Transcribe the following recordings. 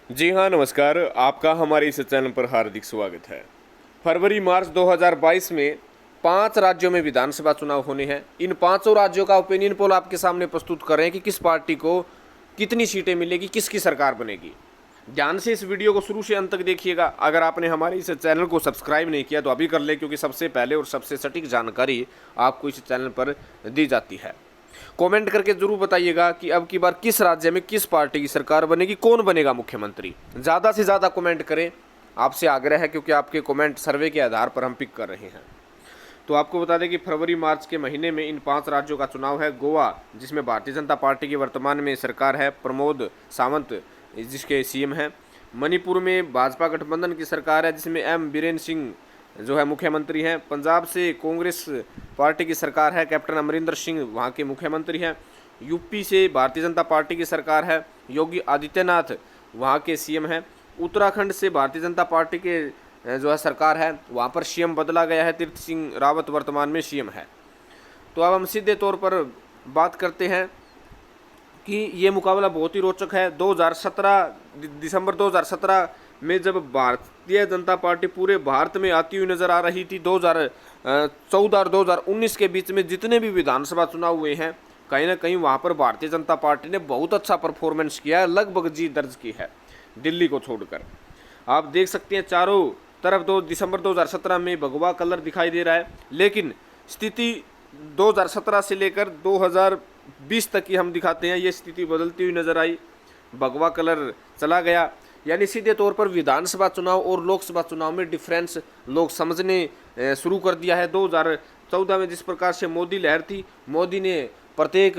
जी हाँ, नमस्कार। आपका हमारे इस चैनल पर हार्दिक स्वागत है। फरवरी मार्च 2022 में 5 राज्यों में विधानसभा चुनाव होने हैं। इन पांचों राज्यों का ओपिनियन पोल आपके सामने प्रस्तुत कर रहे हैं कि किस पार्टी को कितनी सीटें मिलेगी, किसकी सरकार बनेगी। ध्यान से इस वीडियो को शुरू से अंत तक देखिएगा। अगर आपने हमारे इस चैनल को सब्सक्राइब नहीं किया तो अभी कर ले, क्योंकि सबसे पहले और सबसे सटीक जानकारी आपको इस चैनल पर दी जाती है। कमेंट करके जरूर बताइएगा कि अब की बार किस राज्य में किस पार्टी की सरकार बनेगी, कौन बनेगा मुख्यमंत्री। ज़्यादा से ज़्यादा कमेंट करें, आपसे आग्रह है, क्योंकि आपके कमेंट सर्वे के आधार पर हम पिक कर रहे हैं। तो आपको बता दें कि फरवरी मार्च के महीने में इन 5 राज्यों का चुनाव है। गोवा, जिसमें भारतीय जनता पार्टी की वर्तमान में सरकार है, प्रमोद सावंत जिसके सीएम हैं। मणिपुर में भाजपा गठबंधन की सरकार है, जिसमें एम बीरेन सिंह जो है मुख्यमंत्री हैं। पंजाब से कांग्रेस पार्टी की सरकार है, कैप्टन अमरिंदर सिंह वहाँ के मुख्यमंत्री हैं। यूपी से भारतीय जनता पार्टी की सरकार है, योगी आदित्यनाथ वहाँ के सीएम हैं। उत्तराखंड से भारतीय जनता पार्टी के जो है सरकार है, वहाँ पर सीएम बदला गया है, तीर्थ सिंह रावत वर्तमान में सीएम है। तो अब हम सीधे तौर पर बात करते हैं कि ये मुकाबला बहुत ही रोचक है। 2017 दिसंबर 2017 में जब भारतीय जनता पार्टी पूरे भारत में आती हुई नजर आ रही थी, 2014 और 2019 के बीच में जितने भी विधानसभा चुनाव हुए हैं, कहीं ना कहीं वहाँ पर भारतीय जनता पार्टी ने बहुत अच्छा परफॉर्मेंस किया है, लगभग जीत दर्ज की है दिल्ली को छोड़कर। आप देख सकते हैं चारों तरफ दिसंबर 2017 में भगवा कलर दिखाई दे रहा है, लेकिन स्थिति 2017 से लेकर 2020 तक की हम दिखाते हैं, ये स्थिति बदलती हुई नजर आई, भगवा कलर चला गया। यानी सीधे तौर पर विधानसभा चुनाव और लोकसभा चुनाव में डिफरेंस लोग समझने शुरू कर दिया है। 2014 में जिस प्रकार से मोदी लहर थी, मोदी ने प्रत्येक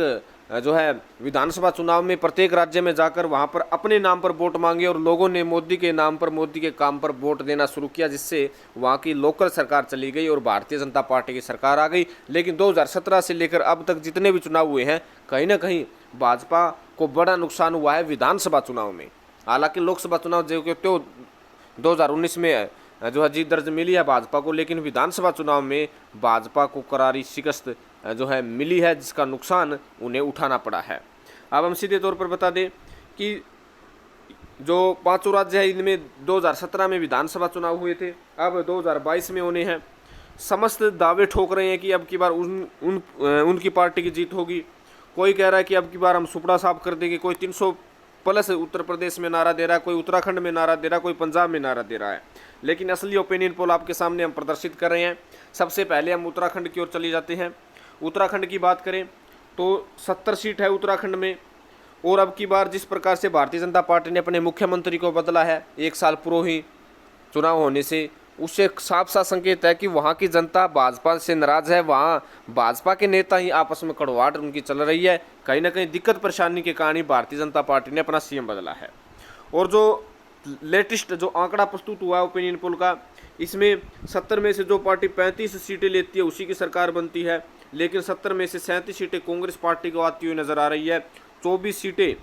जो है विधानसभा चुनाव में प्रत्येक राज्य में जाकर वहां पर अपने नाम पर वोट मांगे और लोगों ने मोदी के नाम पर, मोदी के काम पर वोट देना शुरू किया, जिससे वहां की लोकल सरकार चली गई और भारतीय जनता पार्टी की सरकार आ गई। लेकिन 2017 से लेकर अब तक जितने भी चुनाव हुए हैं, कहीं ना कहीं भाजपा को बड़ा नुकसान हुआ है विधानसभा चुनाव में। हालांकि लोकसभा चुनाव जो कि 2019 में जो है जीत दर्ज मिली है भाजपा को, लेकिन विधानसभा चुनाव में भाजपा को करारी शिकस्त जो है मिली है, जिसका नुकसान उन्हें उठाना पड़ा है। अब हम सीधे तौर पर बता दें कि जो 5 राज्य है, इनमें 2017 में विधानसभा चुनाव हुए थे, अब 2022 में होने हैं। समस्त दावे ठोक रहे हैं कि अब की बार उनकी पार्टी की जीत होगी। कोई कह रहा है कि अब की बार हम सुपड़ा साफ कर देंगे, कोई 300 प्लस उत्तर प्रदेश में नारा दे रहा है, कोई उत्तराखंड में नारा दे रहा है, कोई पंजाब में नारा दे रहा है। लेकिन असली ओपिनियन पोल आपके सामने हम प्रदर्शित कर रहे हैं। सबसे पहले हम उत्तराखंड की ओर चले जाते हैं। उत्तराखंड की बात करें तो 70 सीट है उत्तराखंड में। और अब की बार जिस प्रकार से भारतीय जनता पार्टी ने अपने मुख्यमंत्री को बदला है 1 साल पूर्व ही चुनाव होने से, उससे एक साफ साफ संकेत है कि वहाँ की जनता भाजपा से नाराज है। वहाँ भाजपा के नेता ही आपस में कड़वाहट उनकी चल रही है। कहीं ना कहीं दिक्कत परेशानी के कारण ही भारतीय जनता पार्टी ने अपना सीएम बदला है। और जो लेटेस्ट जो आंकड़ा प्रस्तुत हुआ है ओपिनियन पोल का, इसमें 70 में से जो पार्टी 35 सीटें लेती है उसी की सरकार बनती है, लेकिन 70 में से 37 सीटें कांग्रेस पार्टी को आती हुई नजर आ रही है, 24 सीटें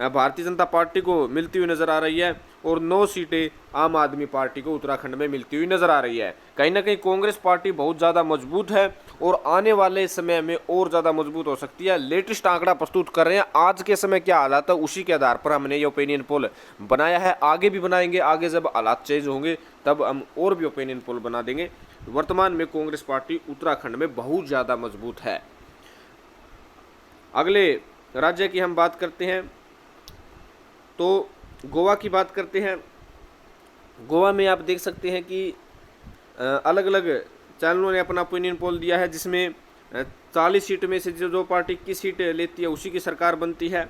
भारतीय जनता पार्टी को मिलती हुई नजर आ रही है और 9 सीटें आम आदमी पार्टी को उत्तराखंड में मिलती हुई नजर आ रही है। कहीं ना कहीं कांग्रेस पार्टी बहुत ज़्यादा मजबूत है और आने वाले समय में और ज़्यादा मजबूत हो सकती है। लेटेस्ट आंकड़ा प्रस्तुत कर रहे हैं, आज के समय क्या हालात है उसी के आधार पर हमने ये ओपिनियन पोल बनाया है। आगे भी बनाएंगे, आगे जब हालात चेंज होंगे तब हम और भी ओपिनियन पोल बना देंगे। वर्तमान में कांग्रेस पार्टी उत्तराखंड में बहुत ज़्यादा मजबूत है। अगले राज्य की हम बात करते हैं तो गोवा की बात करते हैं। गोवा में आप देख सकते हैं कि अलग अलग चैनलों ने अपना ओपिनियन पोल दिया है, जिसमें 40 सीट में से जो पार्टी 21 सीट लेती है उसी की सरकार बनती है।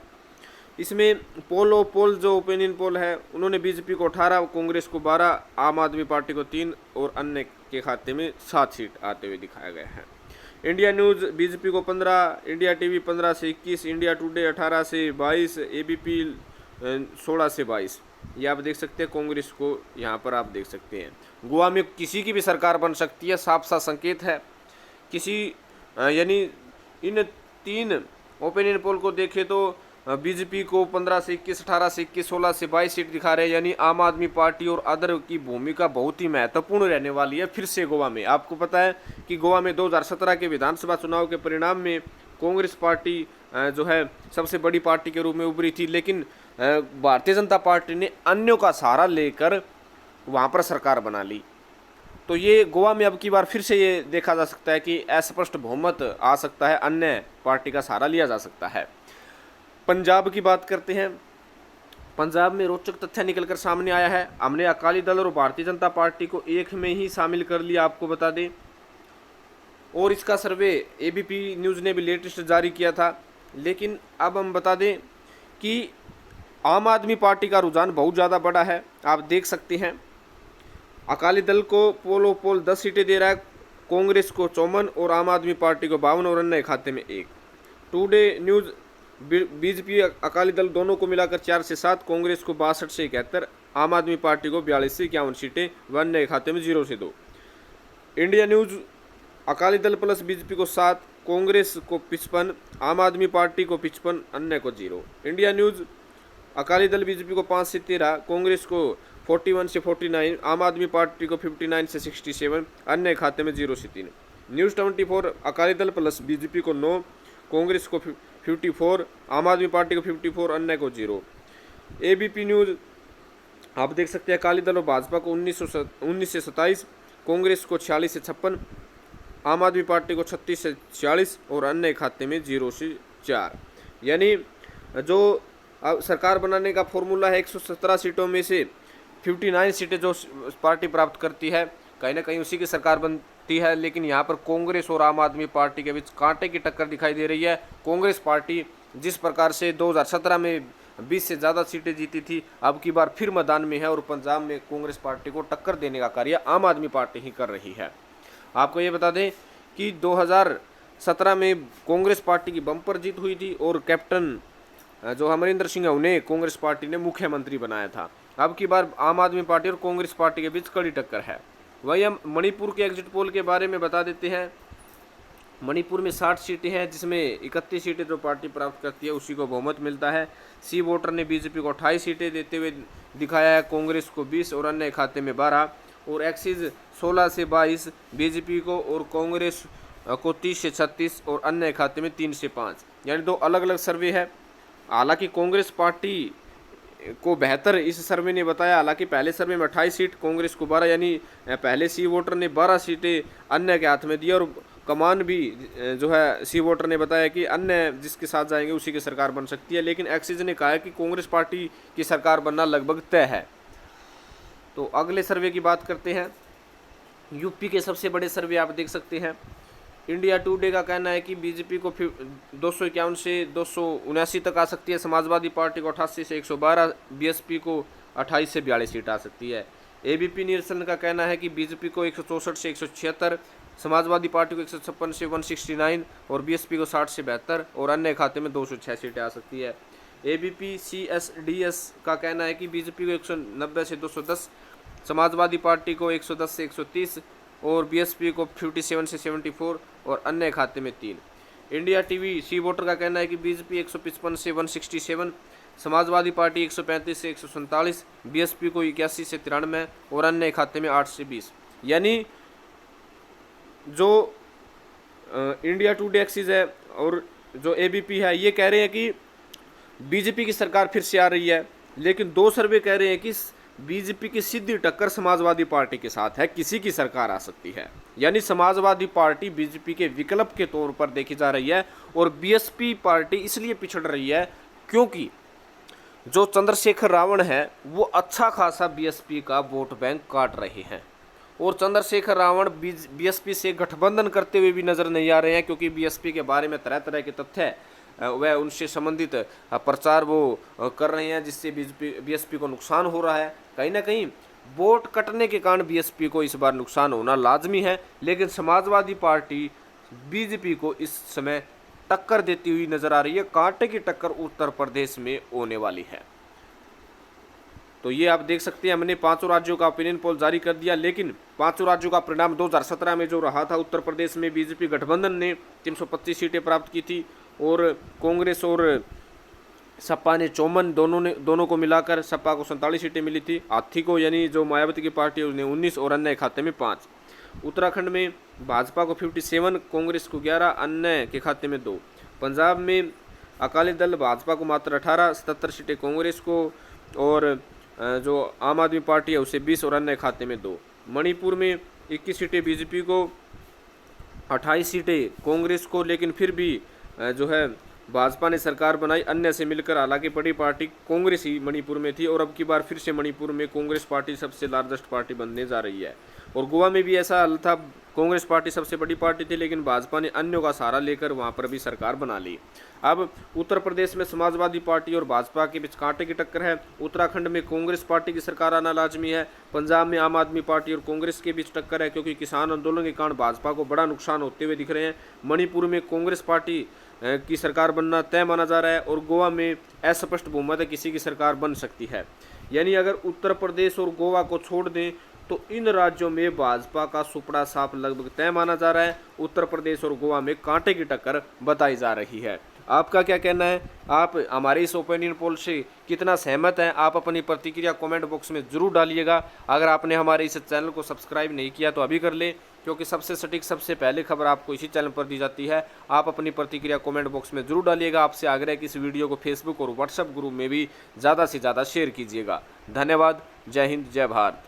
इसमें पोल जो ओपिनियन पोल है, उन्होंने बीजेपी को 18, कांग्रेस को 12, आम आदमी पार्टी को 3 और अन्य के खाते में 7 सीट आते हुए दिखाया गया है। इंडिया न्यूज़ बीजेपी को 15, इंडिया टीवी 15 से 21, इंडिया टुडे 18 से 22, एबीपी 16 से 22। ये आप देख सकते हैं, कांग्रेस को यहाँ पर आप देख सकते हैं। गोवा में किसी की भी सरकार बन सकती है, साफ साफ संकेत है। किसी यानी इन 3 ओपिनियन पोल को देखें तो बीजेपी को 15 से 21, 18 से 21, 16 से 22 सीट दिखा रहे हैं। यानी आम आदमी पार्टी और अदर की भूमिका बहुत ही महत्वपूर्ण रहने वाली है फिर से गोवा में। आपको पता है कि गोवा में 2017 के विधानसभा चुनाव के परिणाम में कांग्रेस पार्टी जो है सबसे बड़ी पार्टी के रूप में उभरी थी, लेकिन भारतीय जनता पार्टी ने अन्यों का सहारा लेकर वहाँ पर सरकार बना ली। तो ये गोवा में अब की बार फिर से ये देखा जा सकता है कि अस्पष्ट बहुमत आ सकता है, अन्य पार्टी का सहारा लिया जा सकता है। पंजाब की बात करते हैं। पंजाब में रोचक तथ्य निकलकर सामने आया है। हमने अकाली दल और भारतीय जनता पार्टी को एक में ही शामिल कर लिया, आपको बता दें। और इसका सर्वे एबीपी न्यूज़ ने भी लेटेस्ट जारी किया था। लेकिन अब हम बता दें कि आम आदमी पार्टी का रुझान बहुत ज़्यादा बड़ा है। आप देख सकते हैं अकाली दल को पोलो पोल 10 सीटें दे रहा है, कांग्रेस को 54 और आम आदमी पार्टी को 52 और अन्य खाते में 1। Today news BJP Akali Dal दोनों को मिलाकर 4 से 7, कांग्रेस को 62 से 71, आम आदमी पार्टी को 42 से 51 सीटें, व अन्य खाते में 0 से 2। India news Akali Dal plus BJP को 7, कांग्रेस को 55, आम आदमी पार्टी को 55, अन्य को 0। India news Akali Dal BJP को 5 से 13, कांग्रेस को 41 से 49, आम आदमी पार्टी को 59 से 67, अन्य खाते में 0 से 3। News 24 Akali Dal plus BJP को 9, कांग्रेस को 54, आम आदमी पार्टी को 54, अन्य को 0। एबीपी न्यूज़ आप देख सकते हैं अकाली दल और भाजपा को 19 से 27, कांग्रेस को 46 से 56, आम आदमी पार्टी को 36 से 46 और अन्य खाते में 0 से 4। यानी जो अब सरकार बनाने का फॉर्मूला है, 117 सीटों में से 59 सीटें जो पार्टी प्राप्त करती है, कहीं ना कहीं उसी की सरकार बनती है। लेकिन यहाँ पर कांग्रेस और आम आदमी पार्टी के बीच कांटे की टक्कर दिखाई दे रही है। कांग्रेस पार्टी जिस प्रकार से 2017 में 20 से ज़्यादा सीटें जीती थी, अब की बार फिर मैदान में है और पंजाब में कांग्रेस पार्टी को टक्कर देने का कार्य आम आदमी पार्टी ही कर रही है। आपको ये बता दें कि 2017 में कांग्रेस पार्टी की बम्पर जीत हुई थी और कैप्टन जो अमरिंदर सिंह है उन्हें कांग्रेस पार्टी ने मुख्यमंत्री बनाया था। अब की बार आम आदमी पार्टी और कांग्रेस पार्टी के बीच कड़ी टक्कर है। वही हम मणिपुर के एग्जिट पोल के बारे में बता देते हैं। मणिपुर में 60 सीटें हैं, जिसमें 31 सीटें जो पार्टी प्राप्त करती है उसी को बहुमत मिलता है। सी वोटर ने बीजेपी को 28 सीटें देते हुए दिखाया है, कांग्रेस को 20 और अन्य खाते में 12, और एक्सिस 16 से 22 बीजेपी को और कांग्रेस को 30 से 36 और अन्य खाते में 3 से 5। यानी दो अलग अलग सर्वे है। हालांकि कांग्रेस पार्टी को बेहतर इस सर्वे ने बताया। हालांकि पहले सर्वे में 28 सीट, कांग्रेस को 12, यानी पहले सी वोटर ने 12 सीटें अन्य के हाथ में दी, और कमान भी जो है सी वोटर ने बताया कि अन्य जिसके साथ जाएंगे उसी की सरकार बन सकती है। लेकिन एक्सिस ने कहा है कि कांग्रेस पार्टी की सरकार बनना लगभग तय है। तो अगले सर्वे की बात करते हैं। यूपी के सबसे बड़े सर्वे आप देख सकते हैं। इंडिया टुडे का कहना है कि बीजेपी को 251 से 279 तक आ सकती है, समाजवादी पार्टी को 88 से 112, बीएसपी को 28 से 42 सीट आ सकती है। एबीपी निरसन का कहना है कि बीजेपी को 164 से 176, समाजवादी पार्टी को 156 से 169 और बीएसपी को 60 से 72 और अन्य खाते में 206 सीटें आ सकती है। एबीपी सीएसडीएस का कहना है कि बीजेपी को 190 से 210, समाजवादी पार्टी को 110 से 130 और बीएसपी को 57 से 74 और अन्य खाते में 3। इंडिया टीवी सी वोटर का कहना है कि बीजेपी 155 से 167, समाजवादी पार्टी 135 से 147, बीएसपी को 81 से 93 और अन्य खाते में 8 से 20। यानी जो इंडिया टुडे एक्सिस है और जो एबीपी है ये कह रहे हैं कि बीजेपी की सरकार फिर से आ रही है, लेकिन दो सर्वे कह रहे हैं कि बीजेपी की सीधी टक्कर समाजवादी पार्टी के साथ है, किसी की सरकार आ सकती है। यानी समाजवादी पार्टी बीजेपी के विकल्प के तौर पर देखी जा रही है और बीएसपी पार्टी इसलिए पिछड़ रही है क्योंकि जो चंद्रशेखर रावण है वो अच्छा खासा बीएसपी का वोट बैंक काट रहे हैं और चंद्रशेखर रावण बीएसपी से गठबंधन करते हुए भी नजर नहीं आ रहे हैं, क्योंकि बीएसपी के बारे में तरह तरह के तथ्य वह उनसे संबंधित प्रचार वो कर रहे हैं, जिससे बीएसपी को नुकसान हो रहा है। कहीं ना कहीं वोट कटने के कारण बीएसपी को इस बार नुकसान होना लाजमी है, लेकिन समाजवादी पार्टी बीजेपी को इस समय टक्कर देती हुई नजर आ रही है। कांटे की टक्कर उत्तर प्रदेश में होने वाली है। तो ये आप देख सकते हैं, हमने 5 राज्यों का ओपिनियन पोल जारी कर दिया, लेकिन 5 राज्यों का परिणाम 2017 में जो रहा था, उत्तर प्रदेश में बीजेपी गठबंधन ने 325 सीटें प्राप्त की थी और कांग्रेस और सपा ने 54, दोनों को मिलाकर सपा को 47 सीटें मिली थी। हाथी को यानी जो मायावती की पार्टी है उसने 19 और अन्य खाते में 5। उत्तराखंड में भाजपा को 57, कांग्रेस को 11, अन्य के खाते में 2। पंजाब में अकाली दल भाजपा को मात्र 18, 77 सीटें कांग्रेस को, और जो आम आदमी पार्टी है उसे 20 और अन्य खाते में 2। मणिपुर में 21 सीटें बीजेपी को, 28 सीटें कांग्रेस को, लेकिन फिर भी जो है भाजपा ने सरकार बनाई अन्य से मिलकर। हालांकि बड़ी पार्टी कांग्रेस ही मणिपुर में थी और अब की बार फिर से मणिपुर में कांग्रेस पार्टी सबसे लार्जेस्ट पार्टी बनने जा रही है। और गोवा में भी ऐसा हाल था, कांग्रेस पार्टी सबसे बड़ी पार्टी थी लेकिन भाजपा ने अन्यों का सहारा लेकर वहां पर भी सरकार बना ली। अब उत्तर प्रदेश में समाजवादी पार्टी और भाजपा के बीच कांटे की टक्कर है। उत्तराखंड में कांग्रेस पार्टी की सरकार आना लाजमी है। पंजाब में आम आदमी पार्टी और कांग्रेस के बीच टक्कर है क्योंकि किसान आंदोलन के कारण भाजपा को बड़ा नुकसान होते हुए दिख रहे हैं। मणिपुर में कांग्रेस पार्टी की सरकार बनना तय माना जा रहा है और गोवा में अस्पष्ट बहुमत है, किसी की सरकार बन सकती है। यानी अगर उत्तर प्रदेश और गोवा को छोड़ दें तो इन राज्यों में भाजपा का सुपड़ा साफ लगभग तय माना जा रहा है। उत्तर प्रदेश और गोवा में कांटे की टक्कर बताई जा रही है। आपका क्या कहना है? आप हमारे इस ओपिनियन पोल से कितना सहमत हैं? आप अपनी प्रतिक्रिया कमेंट बॉक्स में जरूर डालिएगा। अगर आपने हमारे इस चैनल को सब्सक्राइब नहीं किया तो अभी कर लें, क्योंकि सबसे सटीक सबसे पहले खबर आपको इसी चैनल पर दी जाती है। आप अपनी प्रतिक्रिया कमेंट बॉक्स में जरूर डालिएगा। आपसे आग्रह है कि इस वीडियो को फेसबुक और व्हाट्सएप ग्रुप में भी ज़्यादा से ज़्यादा शेयर कीजिएगा। धन्यवाद। जय हिंद, जय भारत।